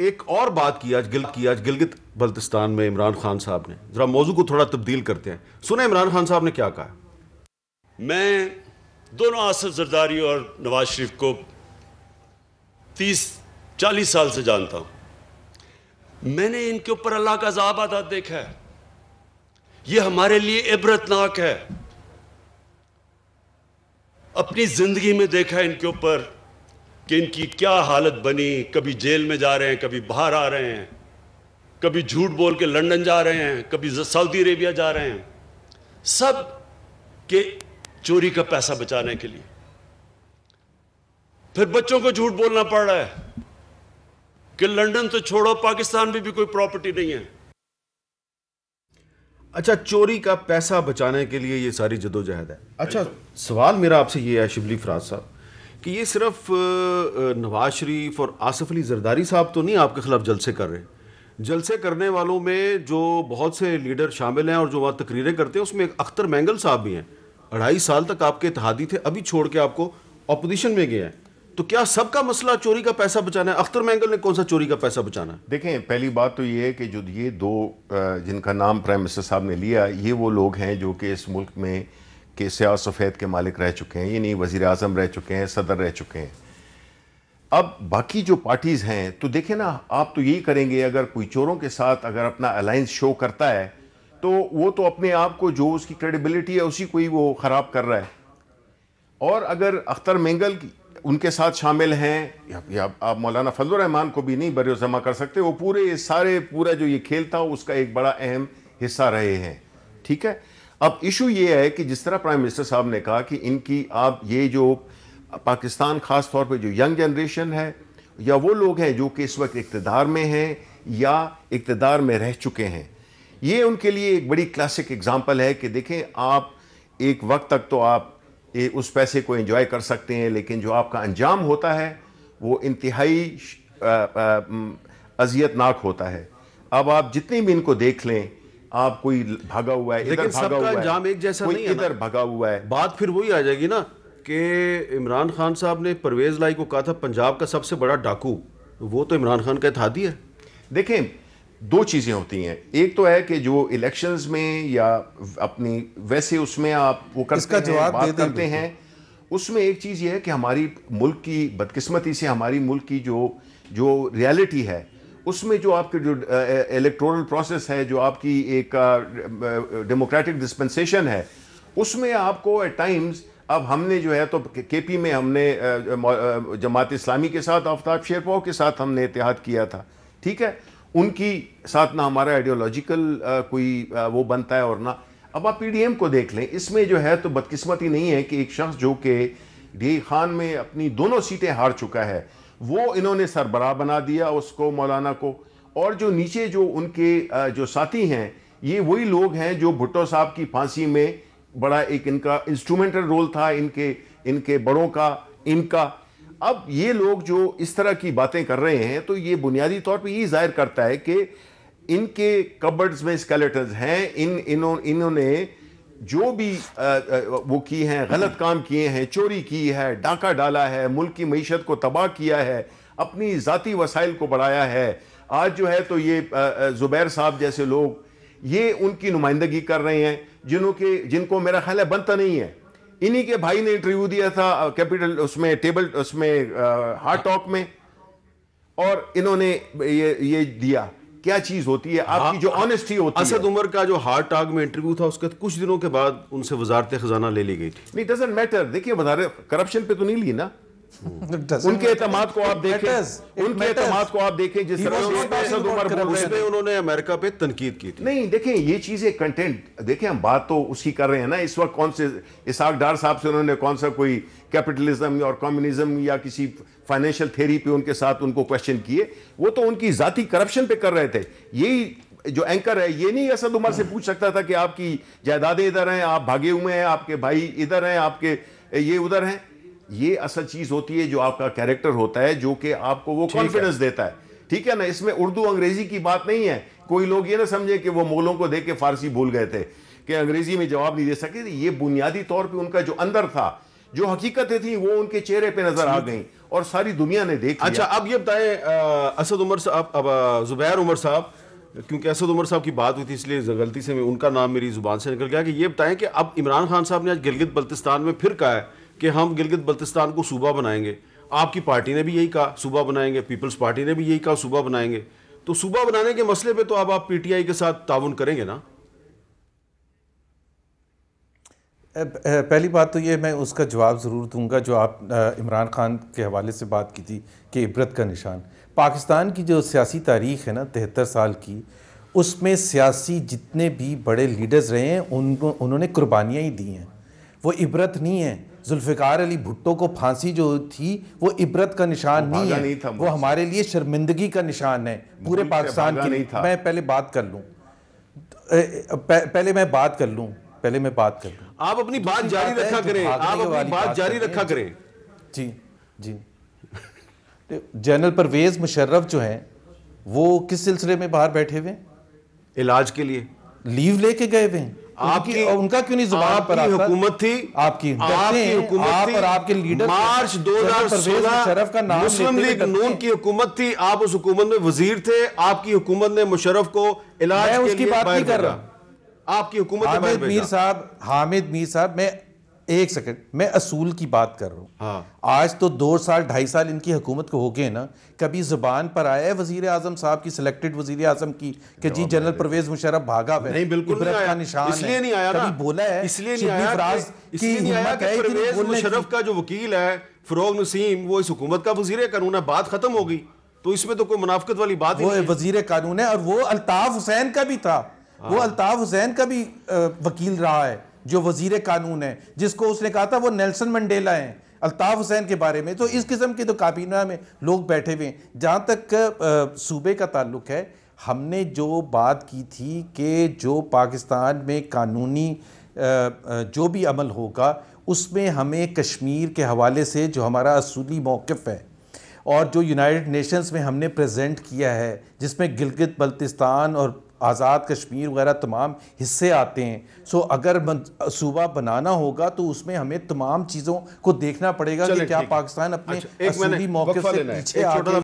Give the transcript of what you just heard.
एक और बात की आज गिलगित बल्तिस्तान में इमरान खान साहब ने, जरा मौजू को थोड़ा तब्दील करते हैं। सुना इमरान खान साहब ने क्या कहा? मैं दोनों आसिफ जरदारी और नवाज शरीफ को 30-40 साल से जानता हूं। मैंने इनके ऊपर अल्लाह का अज़ाब आता देखा है। यह हमारे लिए इबरतनाक है। अपनी जिंदगी में देखा है इनके ऊपर कि इनकी क्या हालत बनी। कभी जेल में जा रहे हैं, कभी बाहर आ रहे हैं, कभी झूठ बोल के लंदन जा रहे हैं, कभी सऊदी अरेबिया जा रहे हैं, सब के चोरी का पैसा बचाने के लिए। फिर बच्चों को झूठ बोलना पड़ रहा है कि लंदन तो छोड़ो, पाकिस्तान में भी कोई प्रॉपर्टी नहीं है। अच्छा, चोरी का पैसा बचाने के लिए ये सारी जदोजहद है। अच्छा, सवाल मेरा आपसे ये है शिबली फराज साहब कि ये सिर्फ नवाज शरीफ और आसिफ अली जरदारी साहब तो नहीं आपके खिलाफ जलसे कर रहे। जलसे करने वालों में जो बहुत से लीडर शामिल हैं और जो वहाँ तकरीरें करते हैं, उसमें एक अख्तर मैंगल साहब भी हैं। 2.5 साल तक आपके इत्तेहादी थे, अभी छोड़ के आपको अपोजिशन में गए हैं। तो क्या सबका मसला चोरी का पैसा बचाना है? अख्तर मैंगल ने कौन सा चोरी का पैसा बचाना है? देखें, पहली बात तो ये है कि जो ये दो जिनका नाम प्राइम मिनिस्टर साहब ने लिया, ये वो लोग हैं जो कि इस मुल्क में के स्याह सफ़ेद के मालिक रह चुके हैं। ये नहीं, वज़ीर आज़म रह चुके हैं, सदर रह चुके हैं। अब बाकी जो पार्टीज़ हैं, तो देखें ना, आप तो यही करेंगे, अगर कोई चोरों के साथ अगर अपना अलायंस शो करता है तो वो तो अपने आप को, जो उसकी क्रेडिबिलिटी है, उसी को ही वो ख़राब कर रहा है। और अगर अख्तर मैंगल उनके साथ शामिल हैं, या आप मौलाना फजलुर रहमान को भी नहीं बरजमा कर सकते, वो पूरा जो ये खेल था उसका एक बड़ा अहम हिस्सा रहे हैं। ठीक है, अब इशू ये है कि जिस तरह प्राइम मिनिस्टर साहब ने कहा कि इनकी, आप ये जो पाकिस्तान ख़ास तौर पे जो यंग जनरेशन है, या वो लोग हैं जो कि इस वक्त इक़्तिदार में हैं या इक़्तिदार में रह चुके हैं, ये उनके लिए एक बड़ी क्लासिक एग्जांपल है कि देखें, आप एक वक्त तक तो आप उस पैसे को एंजॉय कर सकते हैं, लेकिन जो आपका अंजाम होता है वो इंतहाई अजियतनाक होता है। अब आप जितनी भी इनको देख लें, आप कोई भागा हुआ है, इधर भागा हुआ है, अंजाम एक जैसा नहीं है, इधर भागा हुआ है। बात फिर वही आ जाएगी ना कि इमरान खान साहब ने परवेज लाई को कहा था पंजाब का सबसे बड़ा डाकू, वो तो इमरान खान का इत्तेहादी है। देखें, दो चीज़ें होती हैं। एक तो है कि जो इलेक्शंस में या अपनी वैसे उसमें आप वो करते हैं, बात करते हैं, उसमें एक चीज़ ये है कि हमारी मुल्क की बदकिस्मती से, हमारी मुल्क की जो रियलिटी है, उसमें जो आपके जो इलेक्टोरल प्रोसेस है, जो आपकी एक डेमोक्रेटिक डिस्पेंसेशन है, उसमें आपको एट टाइम्स, अब हमने जो है तो केपी में हमने जमात इस्लामी के साथ, आफ्ताब शेरपाव के साथ हमने इत्तेहाद किया था। ठीक है, उनकी साथ ना हमारा आइडियोलॉजिकल कोई वो बनता है और ना। अब आप पीडीएम को देख लें, इसमें जो है तो बदकिस्मती नहीं है कि एक शख्स जो कि डी खान में अपनी दोनों सीटें हार चुका है, वो इन्होंने सरबराह बना दिया उसको, मौलाना को। और जो नीचे जो उनके जो साथी हैं, ये वही लोग हैं जो भुट्टो साहब की फांसी में बड़ा एक इनका इंस्ट्रूमेंटल रोल था, इनके बड़ों का, इनका। अब ये लोग जो इस तरह की बातें कर रहे हैं, तो ये बुनियादी तौर पे ये जाहिर करता है कि इनके कबर्ड्स में स्केलेटन्स हैं। इन्होंने जो भी वो की हैं, गलत काम किए हैं, चोरी की है, डाका डाला है, मुल्क की मईशत को तबाह किया है, अपनी ज़ाती वसाइल को बढ़ाया है। आज जो है तो ये ज़ुबैर साहब जैसे लोग ये उनकी नुमाइंदगी कर रहे हैं, जिनको मेरा ख्याल है बनता नहीं है। इन्हीं के भाई ने इंटरव्यू दिया था कैपिटल हार्ट टॉक में, और इन्होंने ये दिया। क्या चीज होती है आपकी जो ऑनेस्टी होती है। असद उमर का जो हार्ट टॉक में इंटरव्यू था, उसके कुछ दिनों के बाद उनसे वजारत खजाना ले ली गई थी। नहीं, डजंट मैटर। देखिए, करप्शन पे तो नहीं ली ना। उनके एतमाद को आप देखें, जिस तरह असद उमर बोल रहे थे, उन्होंने अमेरिका पे तनकीद की थी। नहीं, देखें ये चीजें कंटेंट, देखें हम बात तो उसकी कर रहे हैं ना। इस वक्त कौन से इसाक डार साहब से उन्होंने कौन सा कोई कैपिटलिज्म और कम्युनिज्म या किसी फाइनेंशियल थ्योरी पे उनके साथ उनको क्वेश्चन किए, वो तो उनकी जाती करप्शन पे कर रहे थे। यही जो एंकर है, ये नहीं असद उमर से पूछ सकता था कि आपकी जायदादें इधर हैं, आप भागे हुए हैं, आपके भाई इधर हैं, आपके ये उधर हैं। ये असल चीज होती है जो आपका कैरेक्टर होता है, जो कि आपको वो कॉन्फिडेंस देता है। ठीक है ना, इसमें उर्दू अंग्रेजी की बात नहीं है। कोई लोग ये ना समझे कि वो मुगलों को देख के फारसी भूल गए थे कि अंग्रेजी में जवाब नहीं दे सके। ये बुनियादी तौर पे उनका जो अंदर था, जो हकीकतें थी वो उनके चेहरे पे नजर आ गई और सारी दुनिया ने देख लिया। अच्छा, अब ये बताएं असद उमर साहब, अब जुबैर उमर साहब, क्योंकि असद उमर साहब की बात हुई थी इसलिए गलती से उनका नाम मेरी जुबान से निकल गया, कि ये बताएं कि अब इमरान खान साहब ने आज गिलगित बल्तिस्तान में फिर कहा है कि हम गिलगित बल्तिस्तान को सूबा बनाएंगे। आपकी पार्टी ने भी यही कहा सूबा बनाएंगे, पीपल्स पार्टी ने भी यही कहा सूबा बनाएंगे। तो सूबा बनाने के मसले पे तो अब आप पीटीआई के साथ ताउन करेंगे ना? पहली बात तो ये, मैं उसका जवाब ज़रूर दूंगा जो आप इमरान खान के हवाले से बात की थी कि इबरत का निशान। पाकिस्तान की जो सियासी तारीख़ है ना 73 साल की, उसमें सियासी जितने भी बड़े लीडर्स रहे हैं उन्होंने कुर्बानियाँ ही दी हैं, वो इबरत नहीं है। जुल्फ़िकार अली भुट्टो को फांसी जो थी वो इबरत का निशान नहीं है, वो हमारे लिए शर्मिंदगी का निशान है पूरे पाकिस्तान के लिए। मैं पहले बात कर लूँ, पहले मैं बात कर लूँ। आप अपनी बात जारी रखा करें, आप अपनी बात जारी रखा करें। जी जी। जनरल परवेज मुशर्रफ जो हैं वो किस सिलसिले में बाहर बैठे हुए हैं? इलाज के लिए लीव लेके गए हुए हैं। आपकी उनका क्यों नहीं जुबान पर आता? हुकूमत थी, आपकी हुकूमत, आप और आपके लीडर मार्च 2016 का नाम मुस्लिम लीग नून की हुकूमत थी, आप उस हुकूमत में वजीर थे, आपकी हुकूमत ने मुशर्रफ को इलाज के लिए उसकी बात नहीं कर रहा। आपकी हुकूमत हामिद मीर साहब, मैं एक सेकंड, मैं असूल की बात कर रहा हूँ। हाँ। आज तो 2 साल 2.5 साल इनकी हुकूमत को हो गए ना, कभी जुबान पर आया है वजीर आजम साहब की, सिलेक्टेड वजीर आजम की, कि जी जनरल परवेज मुशर्रफ भागा है? नहीं, बिल्कुल नहीं आया। इसलिए नहीं आया ना, कभी बोला है? इसलिए नहीं आया कि परवेज मुशर्रफ का जो वकील है फरोग नसीम, वो इस हुकूमत का वजीर कानून है, बात खत्म हो गई। तो इसमें तो कोई मुनाफिकत वाली बात नहीं है। वो वजीर कानून है और वो अल्ताफ हुसैन का भी था, वो अल्ताफ हुसैन का भी वकील रहा है जो वजीर कानून है, जिसको उसने कहा था वो नेल्सन मंडेला हैं अल्ताफ हुसैन के बारे में। तो इस किस्म की तो काबीना में लोग बैठे हुए हैं। जहाँ तक सूबे का ताल्लुक है, हमने जो बात की थी कि जो पाकिस्तान में कानूनी जो भी अमल होगा उसमें हमें कश्मीर के हवाले से जो हमारा असूली मौक़िफ़ है और जो यूनाइटेड नेशंस में हमने प्रेजेंट किया है, जिसमें गिलगित बल्तिस्तान और आज़ाद कश्मीर वगैरह तमाम हिस्से आते हैं। सो अगर सूबा बनाना होगा तो उसमें हमें तमाम चीज़ों को देखना पड़ेगा कि क्या पाकिस्तान अपने असूली मौक़िफ़ से पीछे आ गया।